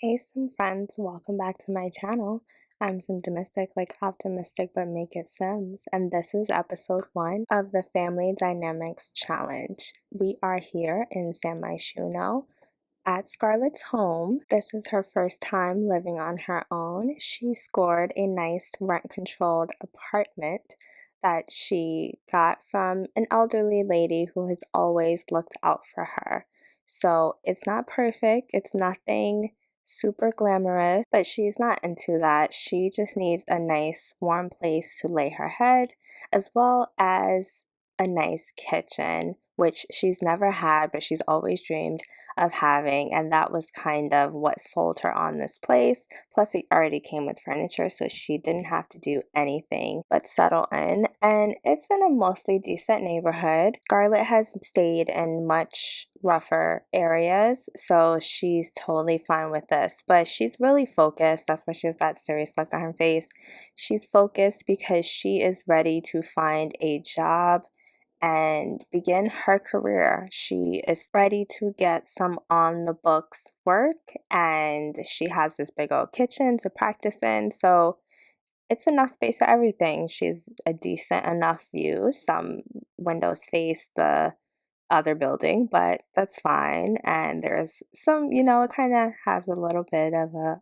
Hey, some friends, welcome back to my channel. I'm some domestic, like optimistic, but make it Sims, and this is episode 1 of the Family Dynamics Challenge. We are here in San Myshuno at Scarlett's home. This is her first time living on her own. She scored a nice rent-controlled apartment that she got from an elderly lady who has always looked out for her. So it's not perfect, it's nothing super glamorous, but she's not into that. She just needs a nice warm place to lay her head, as well as a nice kitchen, which she's never had, but she's always dreamed of having, and that was kind of what sold her on this place. Plus, it already came with furniture, so she didn't have to do anything but settle in, and it's in a mostly decent neighborhood. Scarlett has stayed in much rougher areas, so she's totally fine with this, but she's really focused. That's why she has that serious look on her face. She's focused because she is ready to find a job and begin her career. She is ready to get some on the books work, and she has this big old kitchen to practice in, so it's enough space for everything. She's a decent enough view. Some windows face the other building, but that's fine. And there's some, it kind of has a little bit of a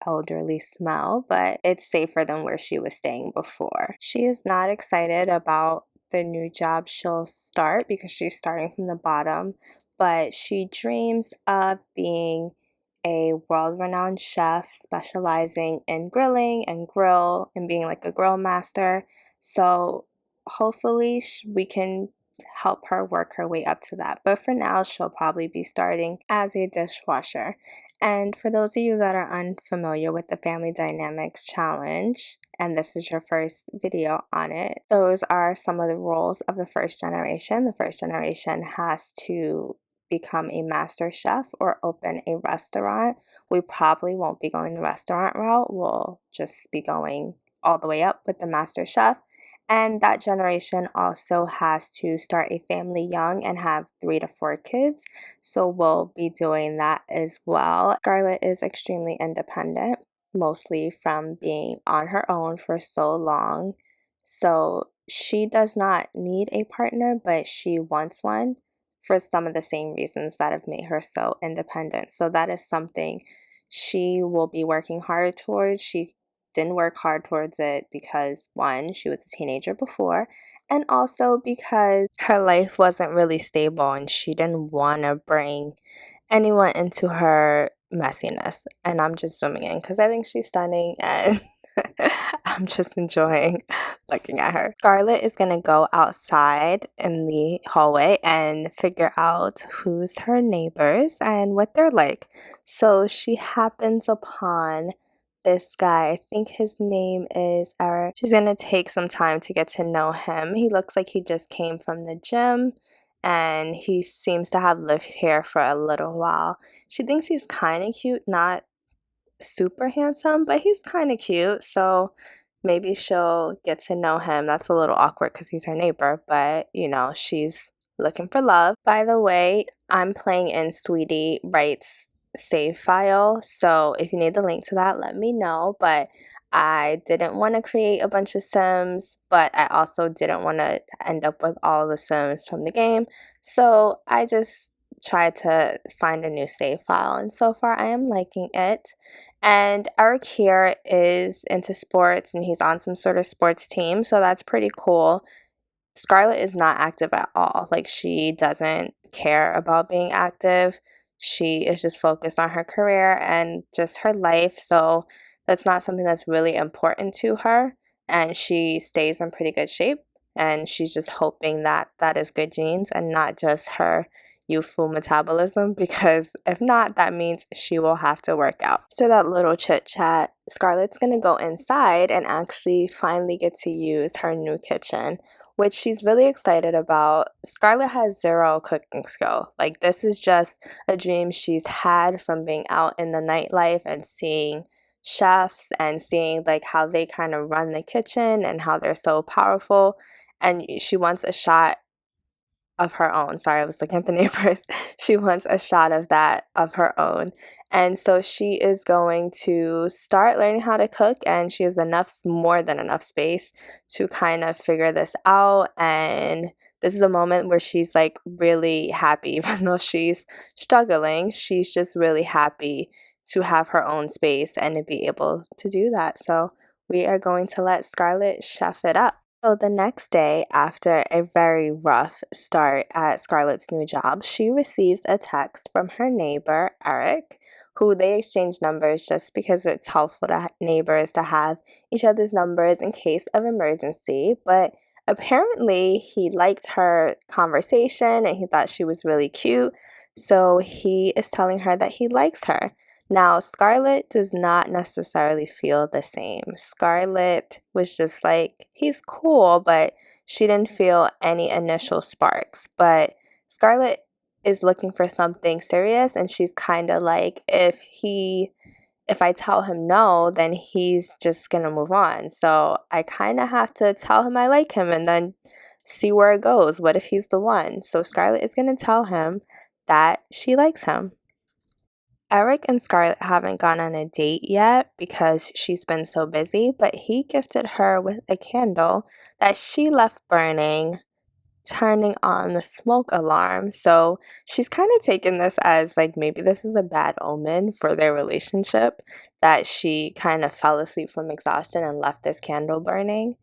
elderly smell, but it's safer than where she was staying before. She is not excited about the new job she'll start because she's starting from the bottom, but she dreams of being a world-renowned chef specializing in grilling and grill and being like a grill master. So hopefully we can help her work her way up to that. But for now, she'll probably be starting as a dishwasher. And for those of you that are unfamiliar with the Family Dynamics Challenge, and this is your first video on it, those are some of the rules of the first generation. The first generation has to become a master chef or open a restaurant. We probably won't be going the restaurant route. We'll just be going all the way up with the master chef. And that generation also has to start a family young and have 3 to 4 kids. So we'll be doing that as well. Scarlett is extremely independent, mostly from being on her own for so long. So she does not need a partner, but she wants one for some of the same reasons that have made her so independent. So that is something she will be working hard towards. She didn't work hard towards it because, one, she was a teenager before, and also because her life wasn't really stable and she didn't want to bring anyone into her messiness. And I'm just zooming in because I think she's stunning and I'm just enjoying looking at her. Scarlett is going to go outside in the hallway and figure out who's her neighbors and what they're like. So she happens upon this guy. I think his name is Eric. She's gonna take some time to get to know him. He looks like he just came from the gym and he seems to have lived here for a little while. She thinks he's kind of cute, not super handsome, but he's kind of cute, so maybe she'll get to know him. That's a little awkward because he's her neighbor, but she's looking for love. By the way, I'm playing in SweetieWright's save file, so if you need the link to that, let me know. But I didn't want to create a bunch of Sims, but I also didn't want to end up with all the Sims from the game, so I just tried to find a new save file, and so far I am liking it. And Eric here is into sports and he's on some sort of sports team, so that's pretty cool. Scarlett is not active at all. Like, she doesn't care about being active. She is just focused on her career and just her life, so that's not something that's really important to her. And she stays in pretty good shape, and she's just hoping that that is good genes and not just her youthful metabolism, because if not, that means she will have to work out. So that little chit chat, Scarlett's gonna go inside and actually finally get to use her new kitchen, which she's really excited about. Scarlett has zero cooking skill. Like, this is just a dream she's had from being out in the nightlife and seeing chefs and seeing like how they kind of run the kitchen and how they're so powerful, and she wants a shot of her own. Sorry, I was looking at the neighbors. She wants a shot of that of her own. And so she is going to start learning how to cook, and she has more than enough space to kind of figure this out. And this is a moment where she's like really happy, even though she's struggling, she's just really happy to have her own space and to be able to do that. So we are going to let Scarlett chef it up. So the next day, after a very rough start at Scarlett's new job, she receives a text from her neighbor, Eric, who they exchange numbers just because it's helpful to neighbors to have each other's numbers in case of emergency. But apparently he liked her conversation and he thought she was really cute. So he is telling her that he likes her. Now, Scarlett does not necessarily feel the same. Scarlett was just like, he's cool, but she didn't feel any initial sparks. But Scarlett is looking for something serious, and she's kind of like, if I tell him no, then he's just gonna move on. So I kind of have to tell him I like him and then see where it goes. What if he's the one? So Scarlett is gonna tell him that she likes him. Eric and Scarlett haven't gone on a date yet because she's been so busy, but he gifted her with a candle that she left burning, turning on the smoke alarm. So she's kind of taken this as like maybe this is a bad omen for their relationship, that she kind of fell asleep from exhaustion and left this candle burning.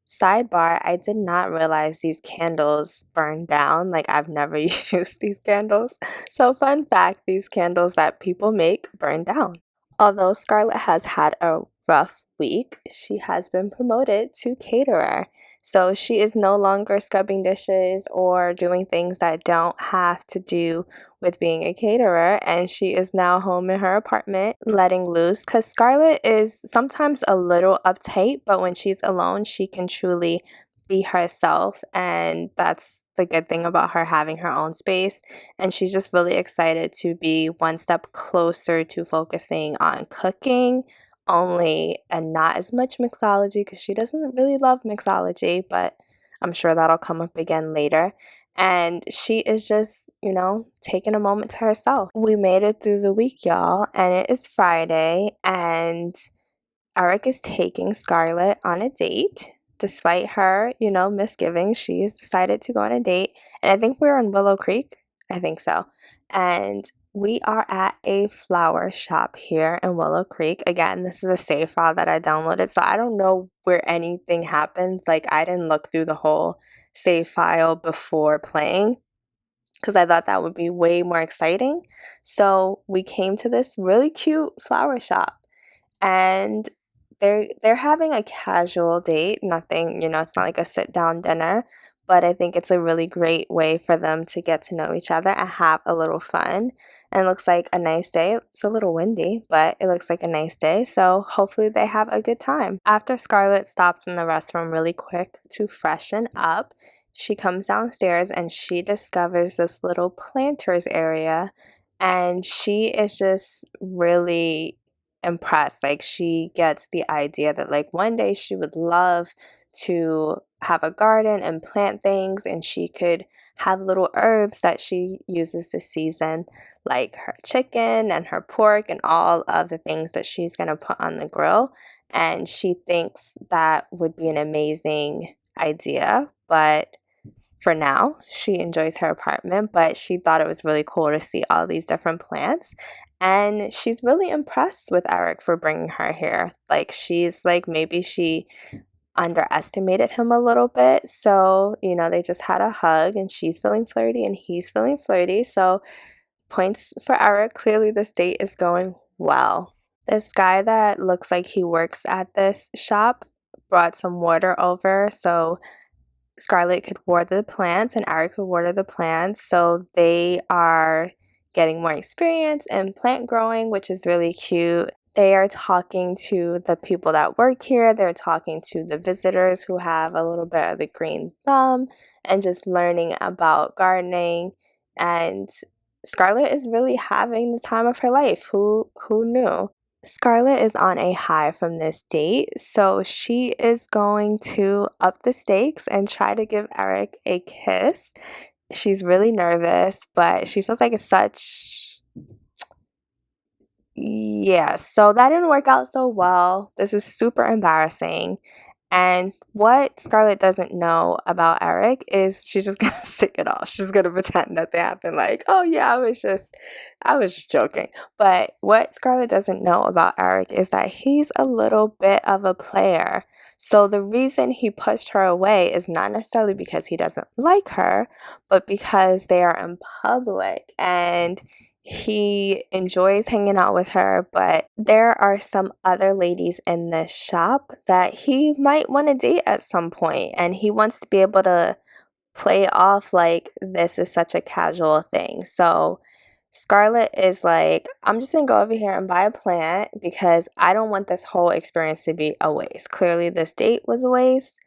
Sidebar, I did not realize these candles burn down. Like, I've never used these candles. So, fun fact, these candles that people make burn down. Although Scarlett has had a rough week, she has been promoted to caterer. So she is no longer scrubbing dishes or doing things that don't have to do with being a caterer, and she is now home in her apartment letting loose, because Scarlett is sometimes a little uptight, but when she's alone she can truly be herself, and that's the good thing about her having her own space. And she's just really excited to be one step closer to focusing on cooking only and not as much mixology, because she doesn't really love mixology, but I'm sure that'll come up again later. And she is just, taking a moment to herself. We made it through the week, y'all, and it is Friday, and Eric is taking Scarlett on a date. Despite her, misgivings, she's decided to go on a date. And I think we're in Willow Creek. I think so. And we are at a flower shop here in Willow Creek. Again, this is a save file that I downloaded, so I don't know where anything happens. Like, I didn't look through the whole save file before playing because I thought that would be way more exciting. So we came to this really cute flower shop, and they're having a casual date. Nothing, it's not like a sit down dinner, but I think it's a really great way for them to get to know each other and have a little fun. And it looks like a nice day. It's a little windy, but it looks like a nice day. So hopefully they have a good time. After Scarlett stops in the restroom really quick to freshen up, she comes downstairs and she discovers this little planters area, and she is just really impressed. Like, she gets the idea that like one day she would love to have a garden and plant things, and she could have little herbs that she uses to season like her chicken and her pork and all of the things that she's going to put on the grill. And she thinks that would be an amazing idea, but for now she enjoys her apartment. But she thought it was really cool to see all these different plants, and she's really impressed with Eric for bringing her here. Like, she's like, maybe she underestimated him a little bit. So, they just had a hug, and she's feeling flirty and he's feeling flirty. So, points for Eric. Clearly, this date is going well. This guy that looks like he works at this shop brought some water over so Scarlett could water the plants and Eric could water the plants. So they are getting more experience in plant growing, which is really cute. They are talking to the people that work here. They're talking to the visitors who have a little bit of a green thumb and just learning about gardening. And Scarlett is really having the time of her life. Who knew? Scarlett is on a high from this date, so she is going to up the stakes and try to give Eric a kiss. She's really nervous, but she feels like it's such. Yeah, so that didn't work out so well. This is super embarrassing. And what Scarlett doesn't know about Eric is she's just gonna stick it off. She's gonna pretend that they happened like, oh yeah, I was just joking. But what Scarlett doesn't know about Eric is that he's a little bit of a player. So the reason he pushed her away is not necessarily because he doesn't like her, but because they are in public and he enjoys hanging out with her, but there are some other ladies in this shop that he might want to date at some point, and he wants to be able to play off like this is such a casual thing. So Scarlett is like, I'm just gonna go over here and buy a plant because I don't want this whole experience to be a waste. Clearly, this date was a waste,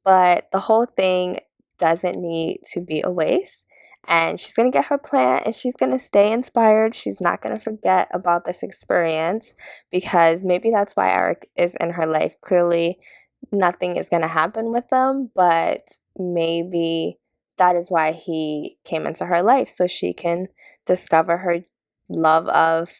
but the whole thing doesn't need to be a waste. And she's going to get her plant and she's going to stay inspired. She's not going to forget about this experience because maybe that's why Eric is in her life. Clearly, nothing is going to happen with them, but maybe that is why he came into her life so she can discover her love of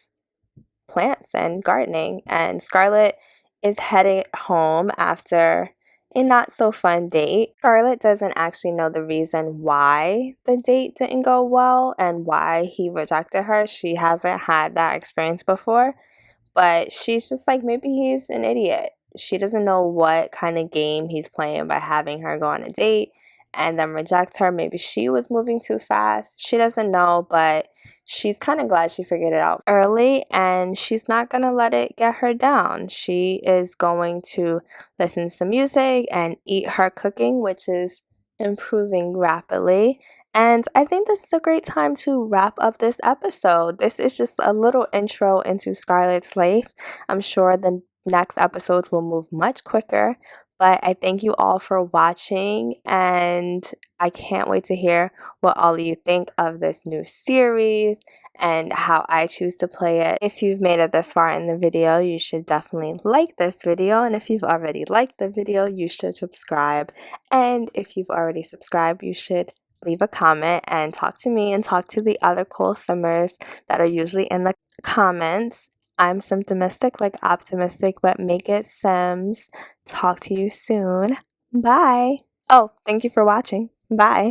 plants and gardening. And Scarlett is heading home after a not so fun date. Scarlett doesn't actually know the reason why the date didn't go well and why he rejected her. She hasn't had that experience before, but she's just like, maybe he's an idiot. She doesn't know what kind of game he's playing by having her go on a date and then reject her. Maybe she was moving too fast. She doesn't know, but she's kind of glad she figured it out early and she's not going to let it get her down. She is going to listen to some music and eat her cooking, which is improving rapidly. And I think this is a great time to wrap up this episode. This is just a little intro into Scarlett's life. I'm sure the next episodes will move much quicker. But I thank you all for watching, and I can't wait to hear what all of you think of this new series and how I choose to play it. If you've made it this far in the video, you should definitely like this video. And if you've already liked the video, you should subscribe. And if you've already subscribed, you should leave a comment and talk to me and talk to the other cool simmers that are usually in the comments. I'm Symptomistic, like optimistic, but make it Sims. Talk to you soon. Bye. Oh, thank you for watching. Bye.